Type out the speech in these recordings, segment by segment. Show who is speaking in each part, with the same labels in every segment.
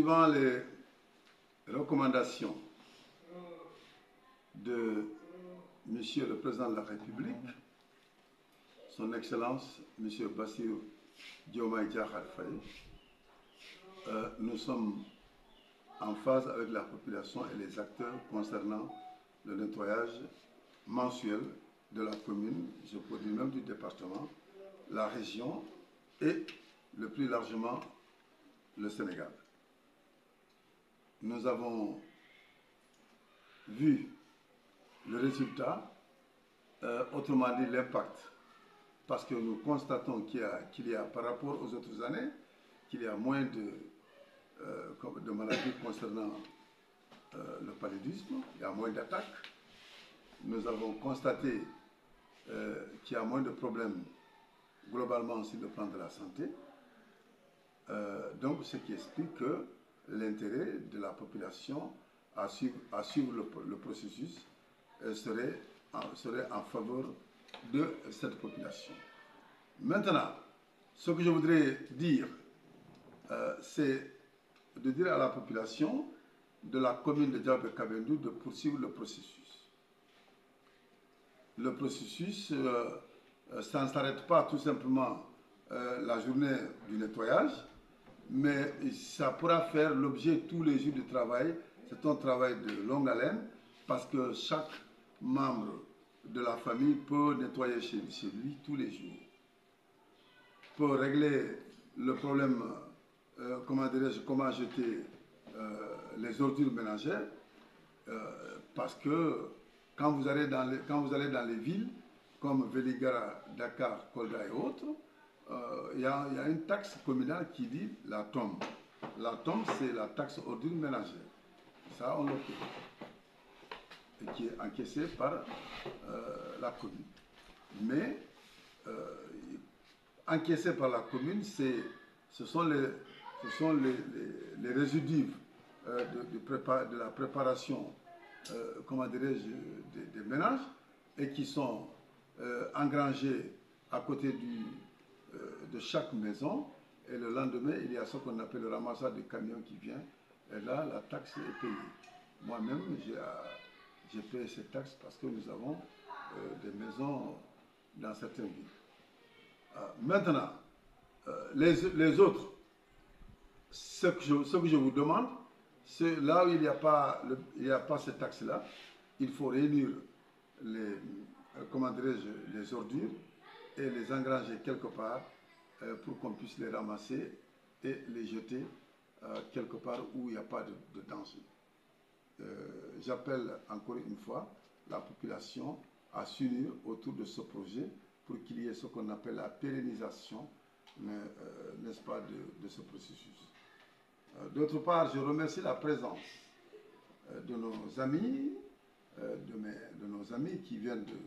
Speaker 1: Suivant les recommandations de Monsieur le Président de la République, Son Excellence Monsieur Bassirou Diomaye Diakhar Faye, nous sommes en phase avec la population et les acteurs concernant le nettoyage mensuel de la commune, je peux dire même du département, la région et le plus largement le Sénégal. Nous avons vu le résultat, autrement dit l'impact, parce que nous constatons qu'il y a par rapport aux autres années, qu'il y a moins de maladies concernant le paludisme, il y a moins d'attaques. Nous avons constaté qu'il y a moins de problèmes globalement sur le plan de la santé. Donc, ce qui explique que l'intérêt de la population à suivre le processus serait en faveur de cette population. Maintenant, ce que je voudrais dire, c'est de dire à la population de la commune de Diaobé-Kabendou de poursuivre le processus. Le processus, ça ne s'arrête pas tout simplement la journée du nettoyage, mais ça pourra faire l'objet tous les jours de travail. C'est un travail de longue haleine parce que chaque membre de la famille peut nettoyer chez lui tous les jours. Pour régler le problème, comment jeter les ordures ménagères, parce que quand vous allez dans les villes comme Vélingara, Dakar, Kolda et autres, il y a une taxe communale qui dit la tombe. La tombe, c'est la taxe ordure ménagère. Ça, on le paye. Et qui est encaissée par la commune. Mais, encaissée par la commune, ce sont les résidus de la préparation, comment dirais-je, des ménages, et qui sont engrangés à côté de chaque maison, et le lendemain, il y a ce qu'on appelle le ramassage de camions qui vient, et là, la taxe est payée. Moi-même, j'ai payé cette taxe parce que nous avons des maisons dans certaines villes. Maintenant, les autres, ce que je vous demande, c'est là où il n'y a pas cette taxe-là, il faut réunir les ordures et les engranger quelque part pour qu'on puisse les ramasser et les jeter quelque part où il n'y a pas de danger. J'appelle encore une fois la population à s'unir autour de ce projet pour qu'il y ait ce qu'on appelle la pérennisation, n'est-ce pas, de ce processus. D'autre part, je remercie la présence de nos amis, de nos amis qui viennent de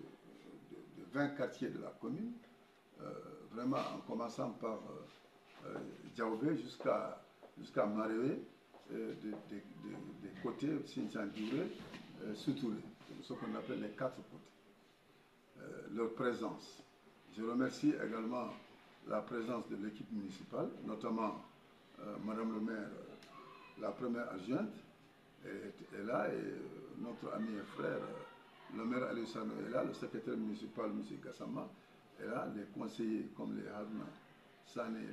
Speaker 1: 20 quartiers de la commune, vraiment en commençant par Diaobé jusqu'à Marévé, des côtés, Sintian-Diouré, Soutouré, ce qu'on appelle les 4 côtés. Leur présence. Je remercie également la présence de l'équipe municipale, notamment Madame le maire, la première adjointe, est là, et notre ami et frère, le maire Alessandro est là, le secrétaire municipal, M. Gassama, est là, les conseillers comme les Haruna Sané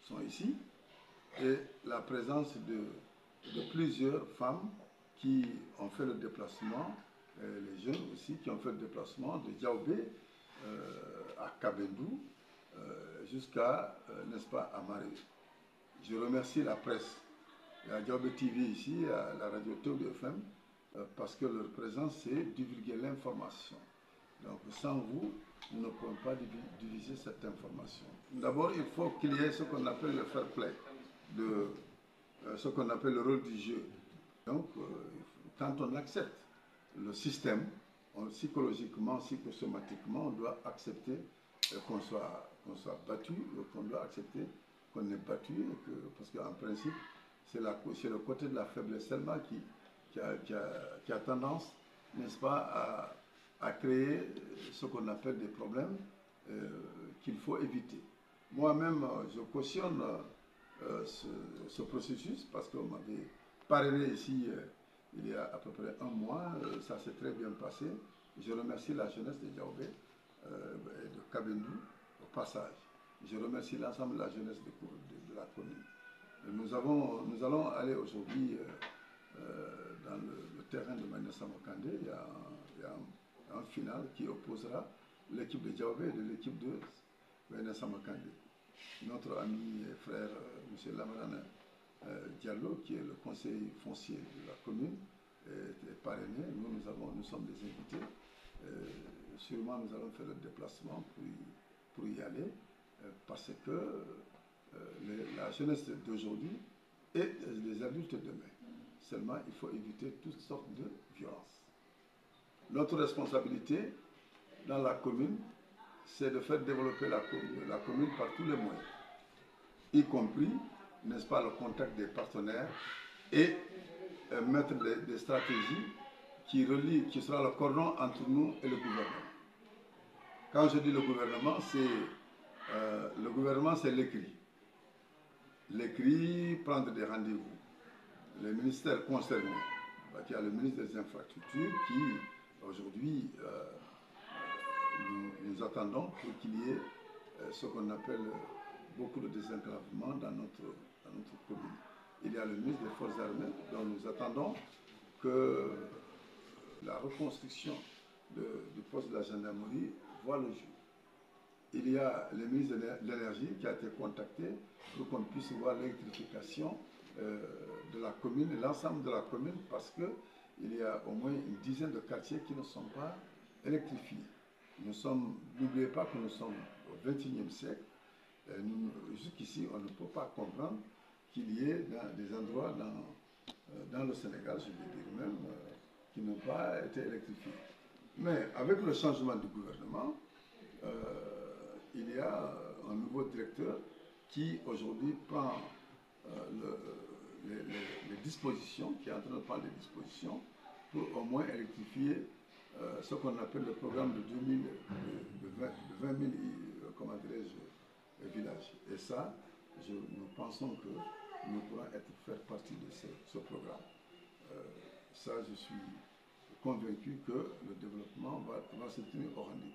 Speaker 1: sont ici, et la présence de plusieurs femmes qui ont fait le déplacement, les jeunes aussi qui ont fait le déplacement de Diaobé à Kabendou jusqu'à, n'est-ce pas, à Marévé. Je remercie la presse, la Diaobé TV ici, la radio Théo FM, parce que leur présence, c'est divulguer l'information. Donc sans vous, nous ne pouvons pas diviser cette information. D'abord, il faut qu'il y ait ce qu'on appelle le fair play, ce qu'on appelle le rôle du jeu. Donc, quand on accepte le système, psychologiquement, psychosomatiquement, on doit accepter qu'on soit battu, qu'on doit accepter qu'on est battu, parce qu'en principe, c'est le côté de la faiblesse seulement qui a tendance, n'est-ce pas, à créer ce qu'on appelle des problèmes qu'il faut éviter. Moi-même, je cautionne ce processus parce qu'on m'avait parrainé ici il y a à peu près un mois. Ça s'est très bien passé. Je remercie la jeunesse de Diaobé et de Kabendou au passage. Je remercie l'ensemble de la jeunesse de la commune. Nous allons aller aujourd'hui dans le terrain de Manessa Mokandé. Il y a un final qui opposera l'équipe de Diaobé et de l'équipe de Manessa Mokandé. Notre ami et frère M. Lamarane Diallo, qui est le conseiller foncier de la commune, est parrainé. Nous sommes des invités. Sûrement, nous allons faire le déplacement pour y aller, parce que la jeunesse d'aujourd'hui et les adultes de demain. Seulement, il faut éviter toutes sortes de violences. Notre responsabilité dans la commune, c'est de faire développer la commune par tous les moyens, y compris, n'est-ce pas, le contact des partenaires et mettre des stratégies qui sera le cordon entre nous et le gouvernement. Quand je dis le gouvernement, c'est l'écrit. L'écrit, prendre des rendez-vous. Les ministères concernés, il y a le ministre des Infrastructures qui, aujourd'hui, nous attendons pour qu'il y ait ce qu'on appelle beaucoup de désenclavement dans notre commune. Il y a le ministre des Forces armées dont nous attendons que la reconstruction du poste de la gendarmerie voit le jour. Il y a le ministre de l'Énergie qui a été contacté pour qu'on puisse voir l'électrification de la commune, l'ensemble de la commune, parce qu'il y a au moins une dizaine de quartiers qui ne sont pas électrifiés. N'oubliez pas que nous sommes au XXIe siècle. Jusqu'ici, on ne peut pas comprendre qu'il y ait des endroits dans le Sénégal, je vais dire même, qui n'ont pas été électrifiés. Mais avec le changement du gouvernement, il y a un nouveau directeur qui aujourd'hui prend les dispositions, qui est en train de prendre les dispositions pour au moins électrifier ce qu'on appelle le programme de 20 000 comment dirais-je, villages. Et ça, nous pensons que nous pourrons faire partie de ce programme. Ça, je suis convaincu que le développement va se tenir au rendez-vous.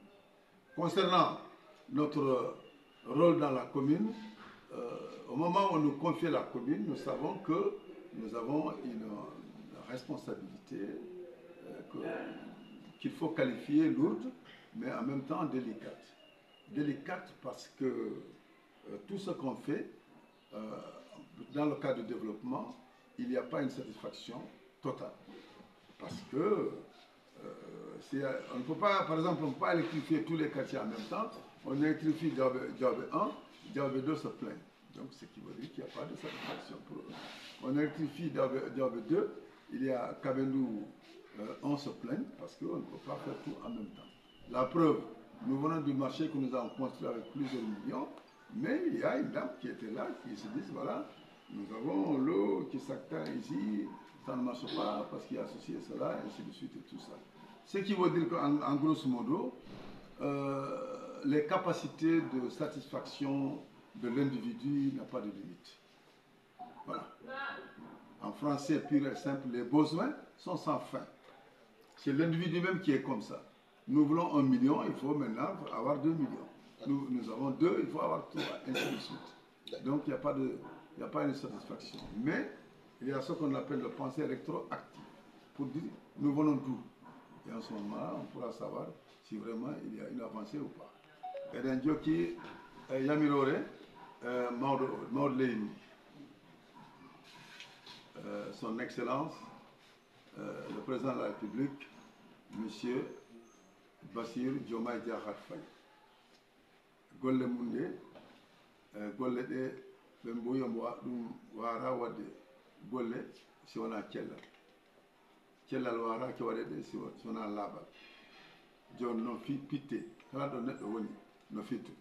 Speaker 1: Concernant notre rôle dans la commune, au moment où on nous confie la commune, nous savons que nous avons une responsabilité qu'il faut qualifier lourde, mais en même temps délicate. Délicate parce que tout ce qu'on fait dans le cadre du développement, il n'y a pas une satisfaction totale. Parce que on ne peut pas, par exemple, on ne peut pas électrifier tous les quartiers en même temps. On électrifie Diaobé 1, Diaobé 2 se plaint. Donc, ce qui veut dire qu'il n'y a pas de satisfaction pour eux. On électrifie Diaobé 2, il y a Kabendou, on se plaint parce qu'on ne peut pas faire tout en même temps. La preuve, nous venons du marché que nous avons construit avec plusieurs millions, mais il y a une dame qui était là, qui se dit, voilà, nous avons l'eau qui s'active ici, ça ne marche pas parce qu'il y a ceci et cela, et ainsi de suite et tout ça. Ce qui veut dire qu'en grosso modo, les capacités de satisfaction de l'individu n'ont pas de limite. Voilà. En français pur et simple, les besoins sont sans fin. C'est l'individu même qui est comme ça. Nous voulons 1 million, il faut maintenant avoir 2 millions. Nous avons 2, il faut avoir 3, ainsi de suite. Donc il n'y a pas une satisfaction. Mais il y a ce qu'on appelle le pensée électroactive. Pour dire, nous venons d'où? Et en ce moment-là, on pourra savoir si vraiment il y a une avancée ou pas. Et d'un Djoki, Yamirore, Maudleini, son Excellence, le Président de la République, M. Bassir Diomaye Diakhar Faye. Golle munde, golle de ɓe ɗum wara wadde golle si wona cellal. Cellal warake waɗede si wona laaɓal. Joni noon pitte kala ɗo neɗɗo woni no fittu.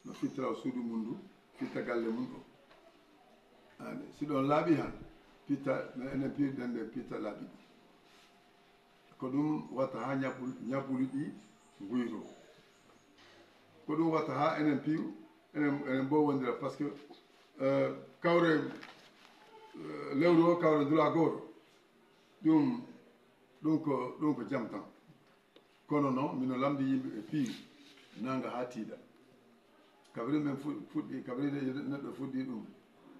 Speaker 1: No fittira suudu mum ndu, fitta galle mum ɗo. Si ɗon laaɓi han, pitta enen piirɗen nde pitta laaɓi ɗi. Ko ɗum watta ha ñabbuli ɗi guyro. Ko ɗum watta ha enen piiw enen bo wondira par ce que kawre lewru o kawre dula goro ɗum ko jam tan kono noon mino lamdi yimɓe ɓe piiwi nanga ha tiiɗa kabri men fuɗɗi kabri neɗɗo fuɗɗi ɗum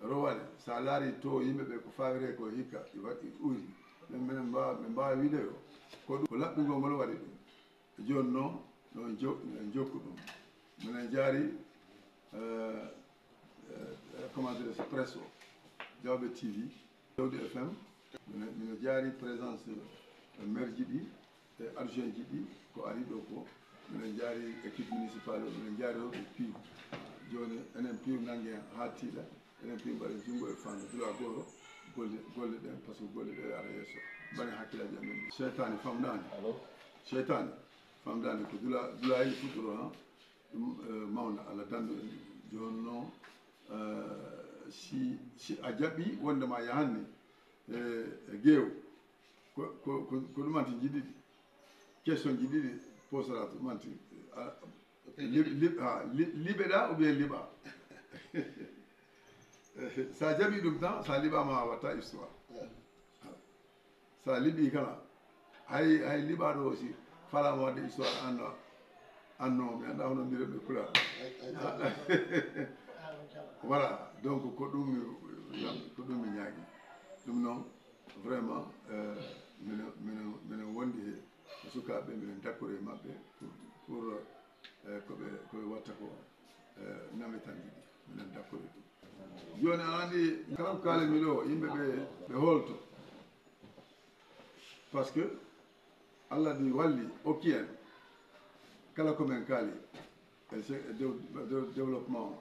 Speaker 1: rowane sa laari to yimɓe ɓe ko fawire ko hikka waɗi ɓuri ɓe mbawa wiide ko laɓɓugol ngol waɗi ɗum joni noon no jokku ɗum minen jaari comment dire so presse o Diawɓe TV Jawdi FM mino jaari présence maire ji ɗi e adjoint ji ɗi ko ari ɗo ko minen jaari équipe municipale o minen jaari ɗo ɓe piiw joni enen piiw nangue ha tiiɗa enen piiw mbaɗen junngo e fanno dula goro golle ɗen par ce que golle ɗe ara yesso bani hakkillaji amen ɗi cheytani famdani ko dulayi fuɗɗoro han ɗum mawna Allah dandu en ɗi joni noon si a jaɓɓi wondema yahanni e gueew ko ɗumanti jiɗiɗi question ji ɗiɗi posera to ɗumanti liɓeɗa ou bien liɓa sa jaɓi ɗum tan sa liɓama a watta histoire sa liɓi kala hay liɓaɗo aussi falama wadde histoire anno mi anda hono mbireɓe kula voilà donc ko ɗum mi ñaagui ɗum noon vraiment minen wondi e sukaɓe minen d'accord e mabɓe pour koɓe watta ko nametanji ɗi minen d'accord e ɗum joni a andi kala ko kalemi ɗo yimɓe ɓe holto par ce que Allah ɗi walli okki en kala komin kaali e développement o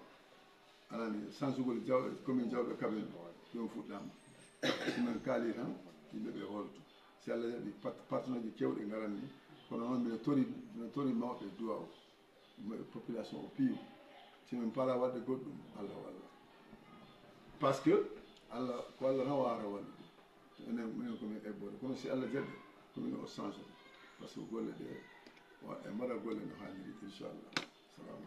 Speaker 1: anani sansugol commune Diawɓe Kaɓen ɗum fuɗɗama somin kaali tan yimɓeɓe holto si Allah jaɓi partenaire ji kewɗe garanni kono noon mino tori mawɓe duwa o population o piiw simin paala wadde goɗɗum Allah walla par ce que Allah ko Allah tan wawata wallude minen komin ebbode kono si Allah jaɓi komin o change par ce que golle ɗe e mbaɗa golle no hanniri inchallah salamu